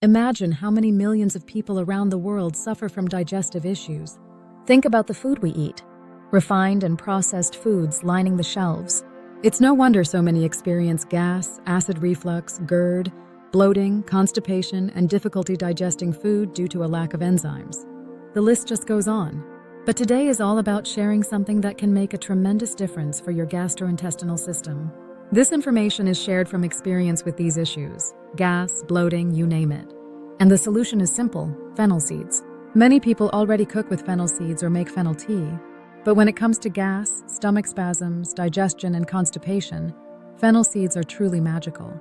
Imagine how many millions of people around the world suffer from digestive issues. Think about the food we eat. Refined and processed foods lining the shelves. It's no wonder so many experience gas, acid reflux, GERD, bloating, constipation, and difficulty digesting food due to a lack of enzymes. The list just goes on. But today is all about sharing something that can make a tremendous difference for your gastrointestinal system. This information is shared from experience with these issues: gas, bloating, you name it. And the solution is simple: fennel seeds. Many people already cook with fennel seeds or make fennel tea. But when it comes to gas, stomach spasms, digestion, and constipation, fennel seeds are truly magical.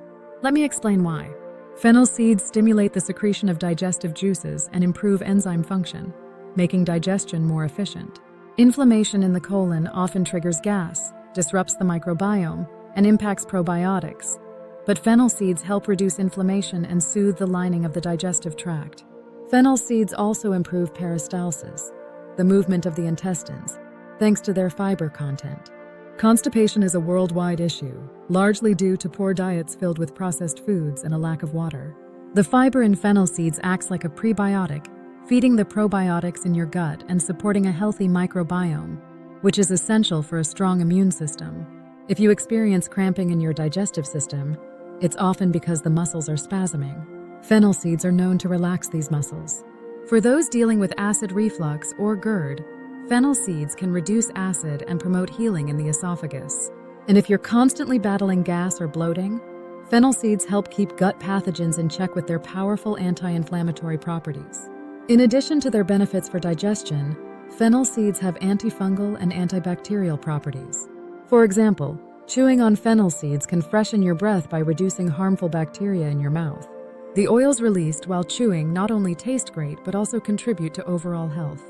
Let me explain why. Fennel seeds stimulate the secretion of digestive juices and improve enzyme function, making digestion more efficient. Inflammation in the colon often triggers gas, disrupts the microbiome, and impacts probiotics. But fennel seeds help reduce inflammation and soothe the lining of the digestive tract. Fennel seeds also improve peristalsis, the movement of the intestines, thanks to their fiber content. Constipation is a worldwide issue, largely due to poor diets filled with processed foods and a lack of water. The fiber in fennel seeds acts like a prebiotic, feeding the probiotics in your gut and supporting a healthy microbiome, which is essential for a strong immune system. If you experience cramping in your digestive system, it's often because the muscles are spasming. Fennel seeds are known to relax these muscles. For those dealing with acid reflux or GERD, fennel seeds can reduce acid and promote healing in the esophagus. And if you're constantly battling gas or bloating, fennel seeds help keep gut pathogens in check with their powerful anti-inflammatory properties. In addition to their benefits for digestion, fennel seeds have antifungal and antibacterial properties. For example, chewing on fennel seeds can freshen your breath by reducing harmful bacteria in your mouth. The oils released while chewing not only taste great but also contribute to overall health.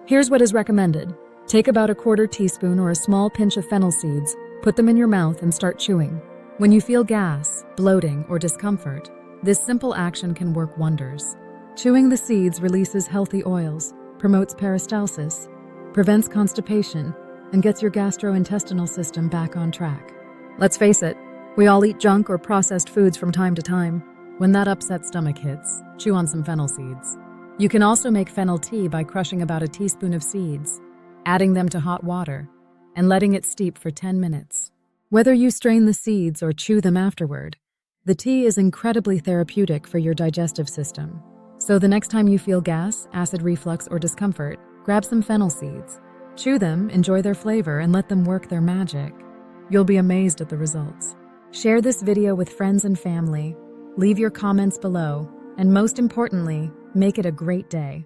Here's what is recommended. Take about a quarter teaspoon or a small pinch of fennel seeds, put them in your mouth and start chewing. When you feel gas, bloating, or discomfort, this simple action can work wonders. Chewing the seeds releases healthy oils, promotes peristalsis, prevents constipation, and gets your gastrointestinal system back on track. Let's face it, we all eat junk or processed foods from time to time. When that upset stomach hits, chew on some fennel seeds. You can also make fennel tea by crushing about a teaspoon of seeds, adding them to hot water, and letting it steep for 10 minutes. Whether you strain the seeds or chew them afterward, the tea is incredibly therapeutic for your digestive system. So the next time you feel gas, acid reflux, or discomfort, grab some fennel seeds. Chew them, enjoy their flavor, and let them work their magic. You'll be amazed at the results. Share this video with friends and family. Leave your comments below, and most importantly, make it a great day.